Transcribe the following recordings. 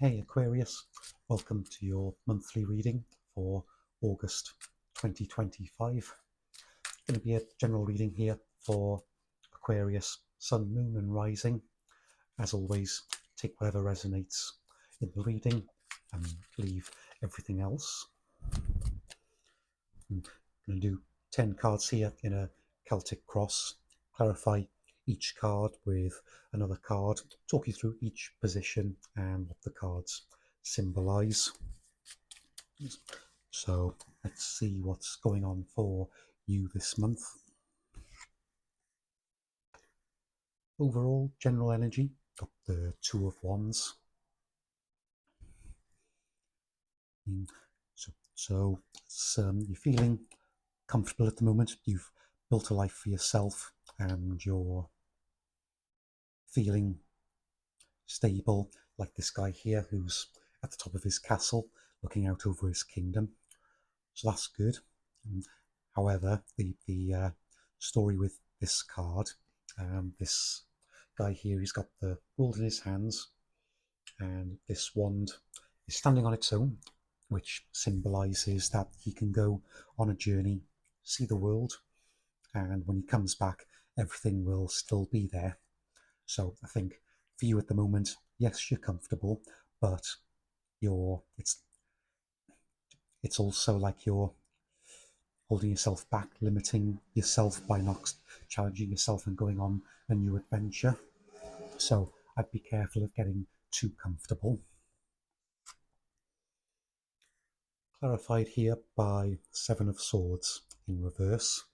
Hey Aquarius, welcome to your monthly reading for August 2025. Going to be a general reading here for Aquarius, Sun, Moon and Rising. As always, take whatever resonates in the reading and leave everything else. I'm going to do 10 cards here in a Celtic cross, clarify each card with another card, talk you through each position and what the cards symbolize. So let's see what's going on for you this month. Overall general energy, got the Two of Wands. So you're feeling comfortable at the moment. You've built a life for yourself and you're feeling stable, like this guy here who's at the top of his castle looking out over his kingdom. So that's good. However, the story with this card, this guy here, he's got the world in his hands, and this wand is standing on its own, which symbolizes that he can go on a journey, see the world, and when he comes back, everything will still be there. So I think for you at the moment, yes, you're comfortable, but it's also like you're holding yourself back, limiting yourself by not challenging yourself and going on a new adventure. So I'd be careful of getting too comfortable. Clarified here by Seven of Swords in reverse.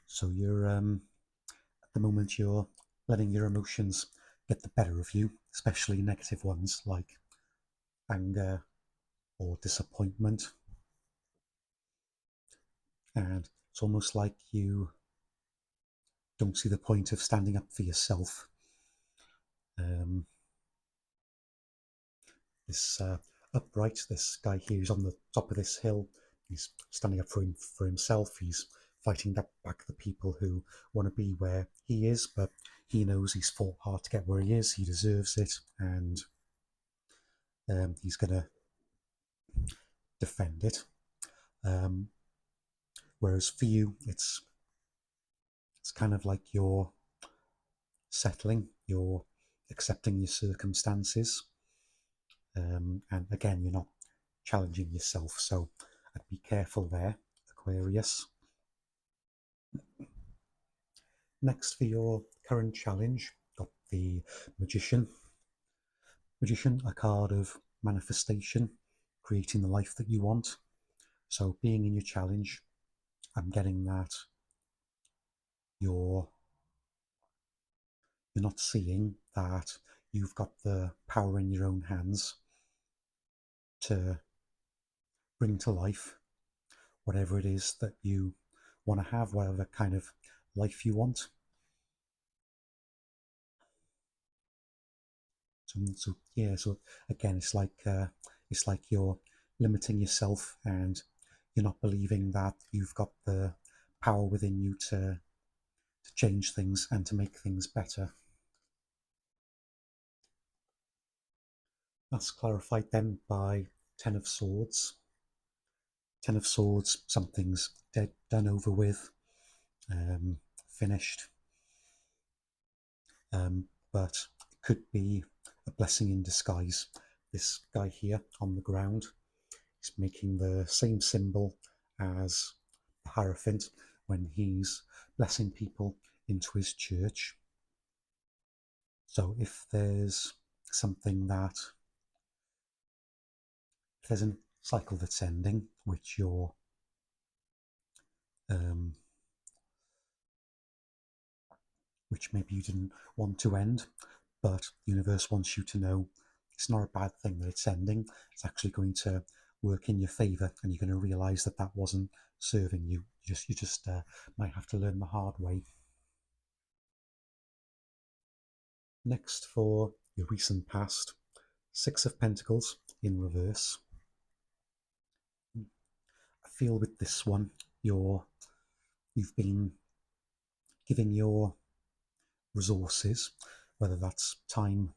So you're at the moment you're letting your emotions get the better of you, especially negative ones like anger or disappointment. And it's almost like you don't see the point of standing up for yourself. This upright, this guy here who's on the top of this hill, he's standing up for himself. He's fighting back the people who want to be where he is, but he knows he's fought hard to get where he is. He deserves it, and he's going to defend it. Whereas for you, it's kind of like you're settling, you're accepting your circumstances, and again, you're not challenging yourself. So I'd be careful there, Aquarius. Next, for your current challenge, got the Magician. Magician, a card of manifestation, creating the life that you want. So being in your challenge, I'm getting that you're not seeing that you've got the power in your own hands to bring to life whatever it is that you want to have, whatever kind of life you want. So again, it's like you're limiting yourself and you're not believing that you've got the power within you to change things and to make things better. That's clarified then by Ten of Swords. Ten of Swords, something's dead, done, over with, finished. But it could be a blessing in disguise. This guy here on the ground is making the same symbol as the Hierophant when he's blessing people into his church. So if there's something that, if there's a cycle that's ending, which you're which maybe you didn't want to end, but the universe wants you to know it's not a bad thing that it's ending. It's actually going to work in your favor, and you're going to realize that that wasn't serving you. You just might have to learn the hard way. Next, for your recent past, Six of Pentacles in reverse. I feel with this one, you've been giving your resources, whether that's time,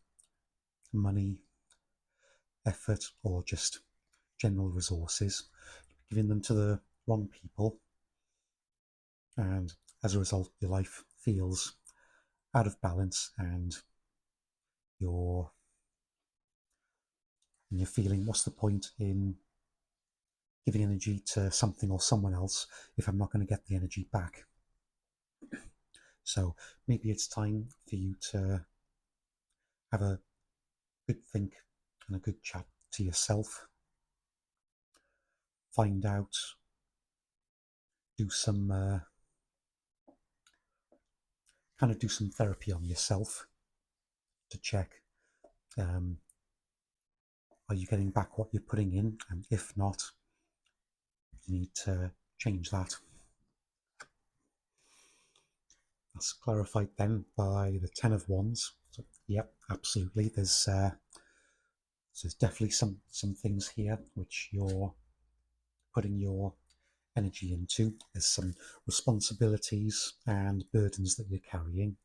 money, effort, or just general resources, giving them to the wrong people, and as a result your life feels out of balance, and you're feeling, what's the point in giving energy to something or someone else if I'm not going to get the energy back? So maybe it's time for you to have a good think and a good chat to yourself. Find out, do some do some therapy on yourself to check, are you getting back what you're putting in, and if not, you need to change that. That's clarified then by the Ten of Wands. So, yep, absolutely. There's definitely some things here which you're putting your energy into. There's some responsibilities and burdens that you're carrying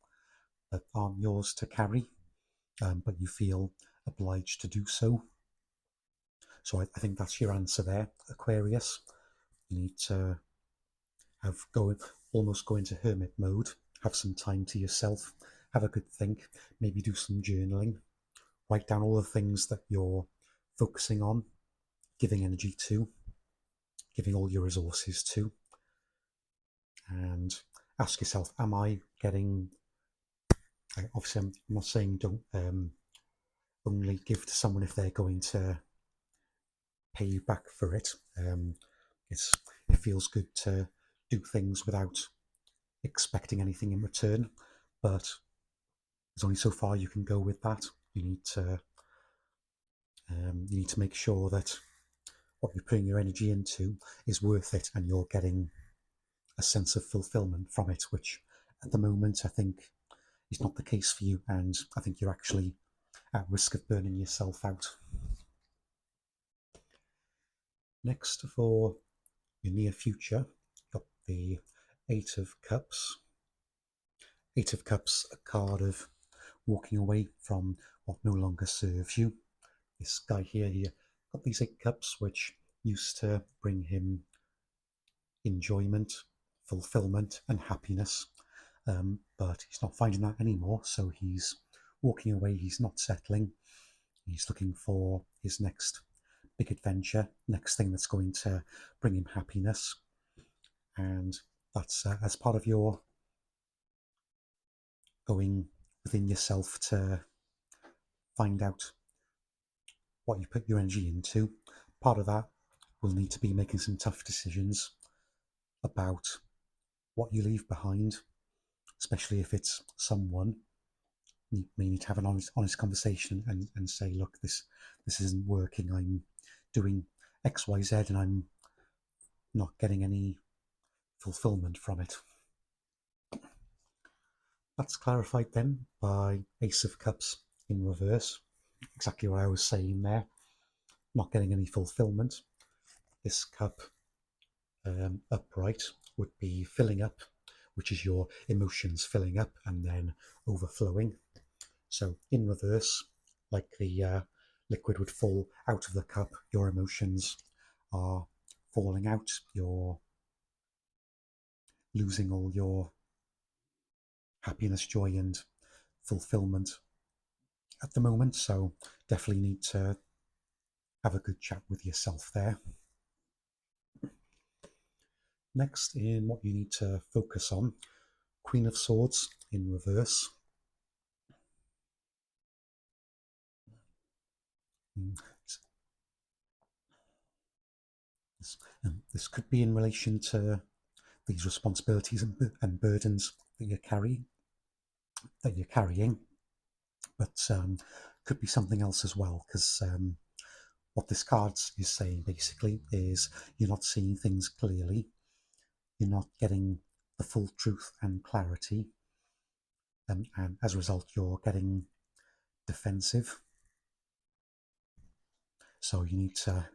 that aren't yours to carry, but you feel obliged to do so. So I think that's your answer there, Aquarius. You need to almost go into hermit mode, have some time to yourself, have a good think, maybe do some journaling, write down all the things that you're focusing on, giving energy to, giving all your resources to, and ask yourself, am I getting, obviously I'm not saying don't only give to someone if they're going to pay you back for it. It feels good to do things without expecting anything in return, but there's only so far you can go with that. You need to make sure that what you're putting your energy into is worth it, and you're getting a sense of fulfillment from it, which at the moment I think is not the case for you, and I think you're actually at risk of burning yourself out. Next, for your near future, you've got the Eight of Cups. Eight of Cups, a card of walking away from what no longer serves you. This guy here got these 8 cups which used to bring him enjoyment, fulfillment and happiness, but he's not finding that anymore, so he's walking away. He's not settling. He's looking for his next big adventure, next thing that's going to bring him happiness, and that's as part of your going within yourself to find out what you put your energy into. Part of that will need to be making some tough decisions about what you leave behind, especially if it's someone. You may need to have an honest conversation and say, look, this isn't working. I'm doing X, Y, Z, and I'm not getting any fulfillment from it. That's clarified then by Ace of Cups in reverse. Exactly what I was saying there. Not getting any fulfillment. This cup upright would be filling up, which is your emotions filling up and then overflowing. So in reverse, like the liquid would fall out of the cup, your emotions are falling out. You're losing all your happiness, joy and fulfillment at the moment. So definitely need to have a good chat with yourself there. Next, in what you need to focus on, Queen of Swords in reverse. This could be in relation to these responsibilities and burdens that you're carrying, but could be something else as well, because what this card is saying basically is you're not seeing things clearly, you're not getting the full truth and clarity, and as a result you're getting defensive. So you need to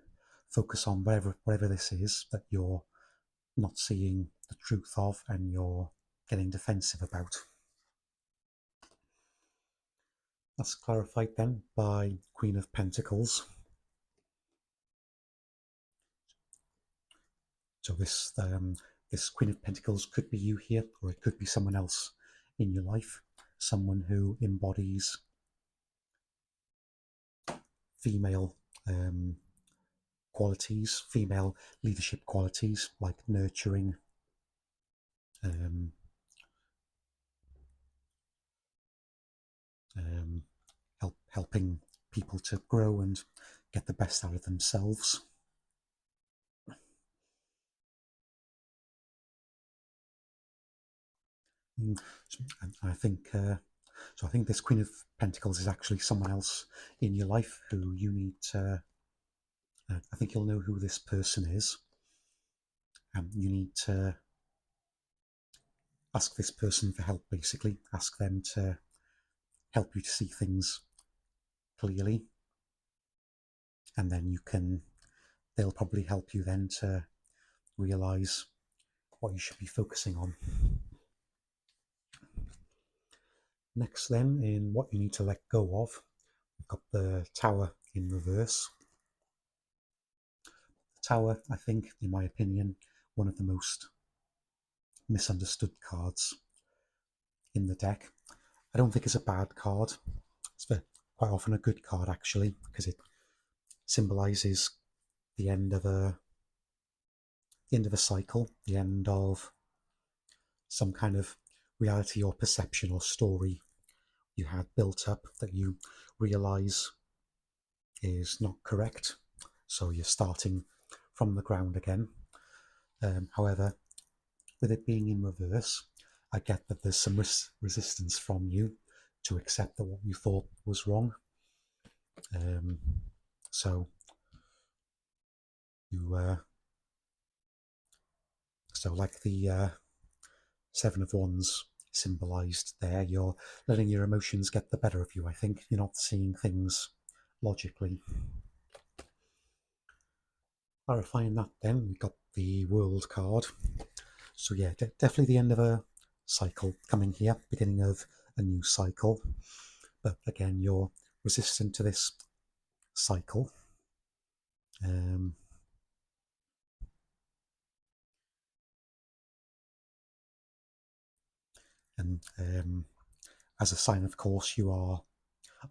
focus on whatever this is that you're not seeing the truth of and you're getting defensive about. That's clarified then by Queen of Pentacles. So this Queen of Pentacles could be you here, or it could be someone else in your life, someone who embodies female qualities, female leadership qualities like nurturing, um, helping people to grow and get the best out of themselves. And I think so. I think this Queen of Pentacles is actually someone else in your life who you need to. I think you'll know who this person is, and you need to ask this person for help. Basically, ask them to help you to see things clearly, and then you can. They'll probably help you then to realize what you should be focusing on. Next then, in what you need to let go of, we've got the Tower in reverse. The Tower, I think, in my opinion, one of the most misunderstood cards in the deck. I don't think it's a bad card. It's quite often a good card, actually, because it symbolizes the end of a cycle, the end of some kind of reality or perception or story you had built up that you realize is not correct. So you're starting from the ground again. However, with it being in reverse, I get that there's some resistance from you to accept that what you thought was wrong. So you, so like the Seven of Wands symbolized there, you're letting your emotions get the better of you. I think you're not seeing things logically. Clarifying that then, we got the World card. So yeah, definitely the end of a cycle coming here, beginning of a new cycle. But again, you're resistant to this cycle. And as a sign, of course, you are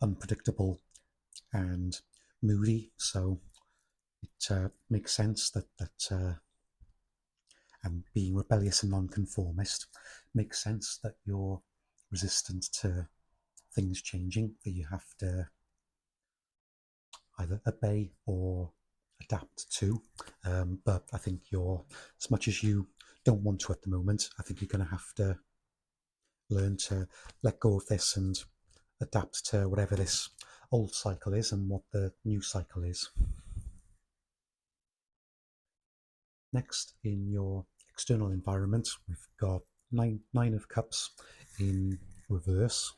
unpredictable and moody, so it makes sense that and being rebellious and nonconformist makes sense that you're resistant to things changing, that you have to either obey or adapt to. But I think as much as you don't want to at the moment, I think you're going to have to learn to let go of this and adapt to whatever this old cycle is and what the new cycle is. Next, in your external environment, we've got Nine of Cups in reverse.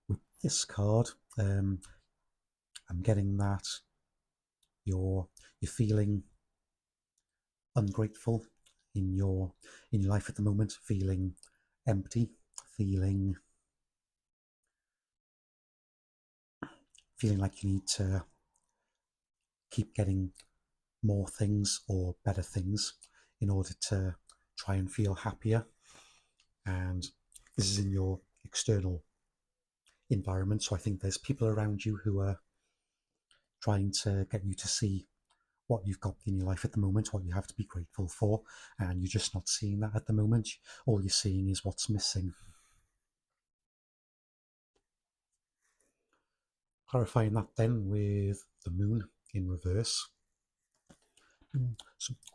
With this card, I'm getting that you're feeling ungrateful in your life at the moment, feeling empty, feeling like you need to keep getting more things or better things in order to try and feel happier. And this is in your external environment, so I think there's people around you who are trying to get you to see what you've got in your life at the moment, what you have to be grateful for, and you're just not seeing that at the moment. All you're seeing is what's missing. Clarifying that then with the Moon in reverse.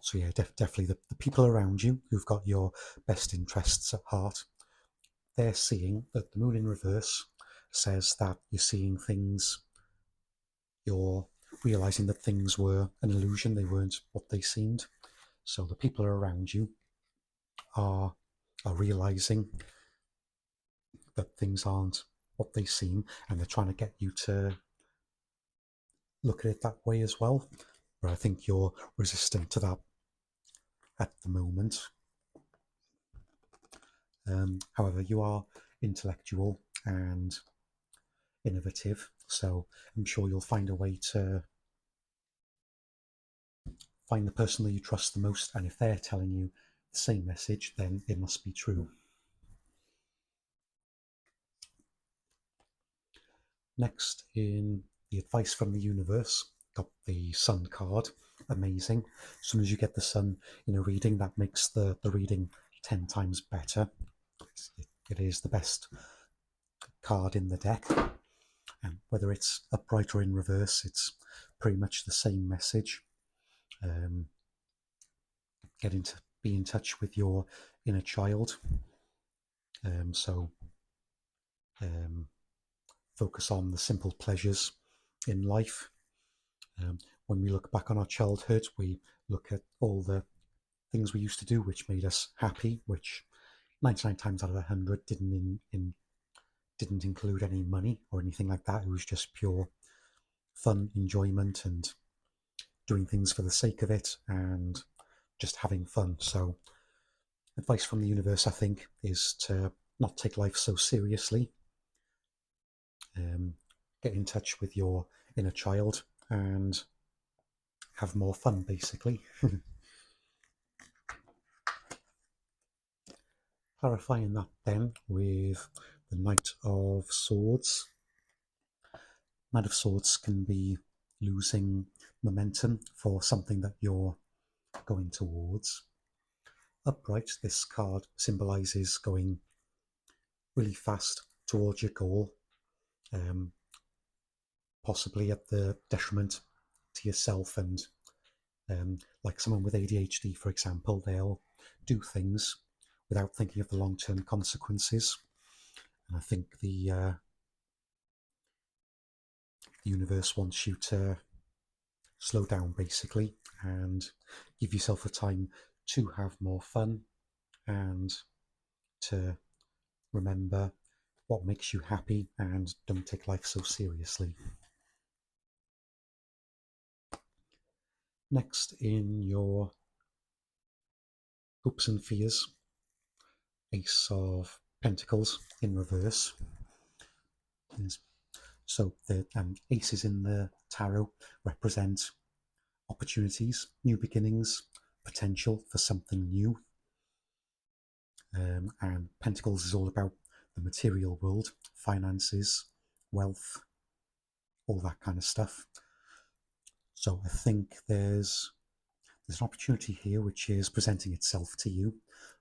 So yeah, definitely the people around you who've got your best interests at heart, they're seeing that the Moon in reverse says that you're seeing things, you're realizing that things were an illusion, they weren't what they seemed. So the people around you are realizing that things aren't what they seem, and they're trying to get you to look at it that way as well. But I think you're resistant to that at the moment. However, you are intellectual and innovative. So I'm sure you'll find a way to find the person that you trust the most, and if they're telling you the same message, then it must be true. Next, in the advice from the universe, got the Sun card. Amazing. As soon as you get the Sun in a reading, that makes the reading 10 times better. It is the best card in the deck. And whether it's upright or in reverse, it's pretty much the same message. Be in touch with your inner child. Focus on the simple pleasures in life. When we look back on our childhood, we look at all the things we used to do which made us happy, which 99 times out of 100 didn't include any money or anything like that. It was just pure fun, enjoyment, and doing things for the sake of it and just having fun. So advice from the universe, I think, is to not take life so seriously. Get in touch with your inner child and have more fun, basically. Clarifying that then with the Knight of Swords. Knight of Swords can be losing momentum for something that you're going towards. Upright, this card symbolises going really fast towards your goal, possibly at the detriment to yourself. And like someone with ADHD, for example, they'll do things without thinking of the long-term consequences. And I think the universe wants you to slow down, basically, and give yourself the time to have more fun and to remember what makes you happy and don't take life so seriously. Next, in your hopes and fears, Ace of Pentacles in reverse. So the aces in the tarot represent opportunities, new beginnings, potential for something new. And Pentacles is all about the material world, finances, wealth, all that kind of stuff. So I think there's an opportunity here which is presenting itself to you,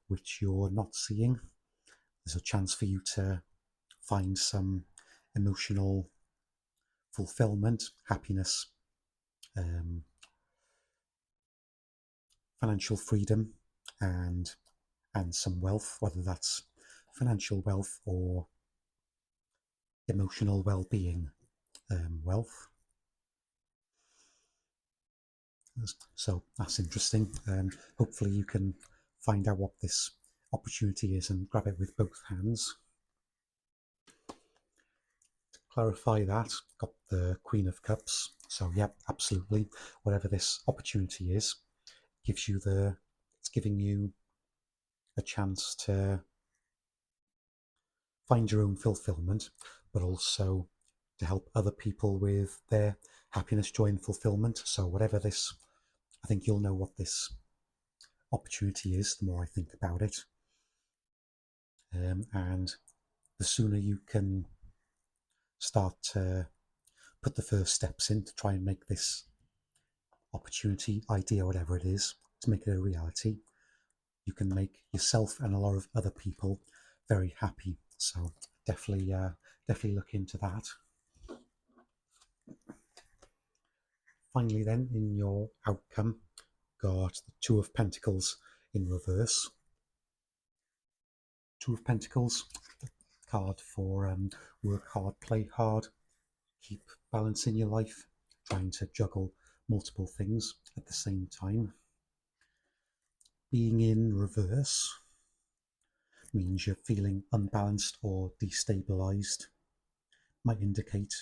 which you're not seeing. There's a chance for you to find some emotional fulfillment, happiness, financial freedom, and some wealth, whether that's financial wealth or emotional well-being wealth. So that's interesting. Hopefully you can find out what this opportunity is and grab it with both hands. To clarify that, got the Queen of Cups. So yeah, absolutely. Whatever this opportunity is, it's giving you a chance to find your own fulfillment, but also to help other people with their happiness, joy, and fulfillment. So whatever this, I think you'll know what this opportunity is the more I think about it. And the sooner you can start to put the first steps in to try and make this opportunity, idea, whatever it is, to make it a reality, you can make yourself and a lot of other people very happy. So definitely look into that. Finally then, in your outcome, got the Two of Pentacles in reverse. Two of Pentacles, card for work hard, play hard, keep balance in your life, trying to juggle multiple things at the same time. Being in reverse means you're feeling unbalanced or destabilized. Might indicate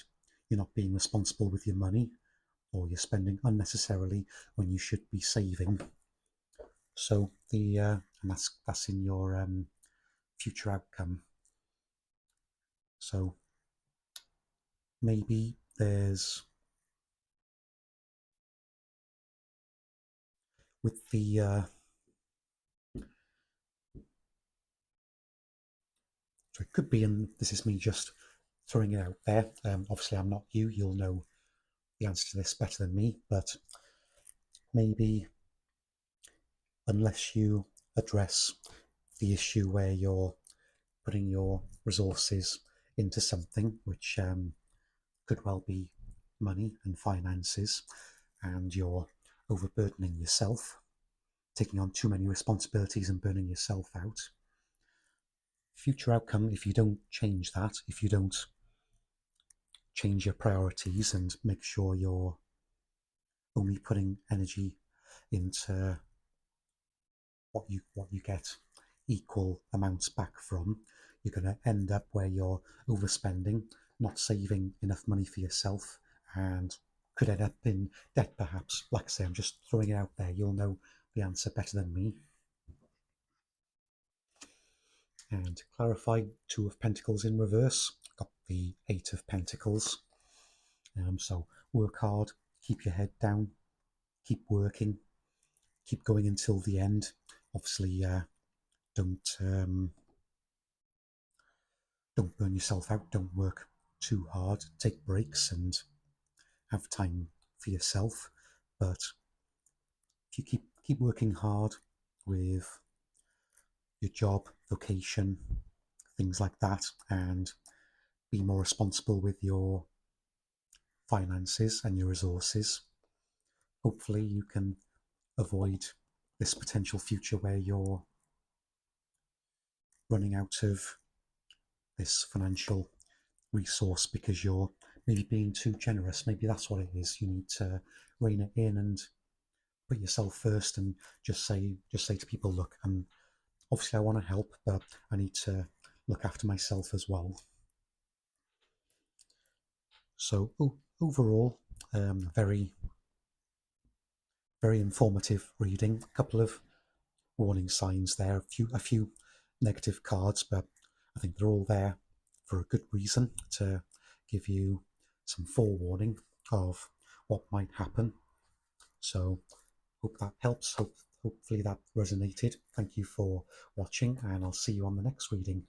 you're not being responsible with your money, or you're spending unnecessarily when you should be saving. So and that's in your future outcome. So maybe there's, with the so it could be, and this is me just throwing it out there. Obviously, I'm not you. You'll know the answer to this better than me. But maybe unless you address the issue where you're putting your resources into something which could well be money and finances, and you're overburdening yourself, taking on too many responsibilities and burning yourself out. Future outcome, if you don't change that, if you don't change your priorities and make sure you're only putting energy into what you get equal amounts back from, you're going to end up where you're overspending, not saving enough money for yourself, and could end up in debt perhaps. Like I say, I'm just throwing it out there. You'll know the answer better than me. And to clarify, Two of Pentacles in reverse, got the Eight of Pentacles. So work hard, keep your head down, keep working, keep going until the end. Obviously, don't don't burn yourself out. Don't work too hard. Take breaks and have time for yourself. But if you keep working hard with your job, vocation, things like that, and be more responsible with your finances and your resources, hopefully you can avoid this potential future where you're running out of this financial resource because you're maybe being too generous. Maybe that's what it is. You need to rein it in and put yourself first, and just say to people, look, obviously I want to help, but I need to look after myself as well. So overall, very very informative reading. A couple of warning signs there, a few negative cards, but I think they're all there for a good reason, to give you some forewarning of what might happen. So hope that helps. Hopefully that resonated. Thank you for watching, and I'll see you on the next reading.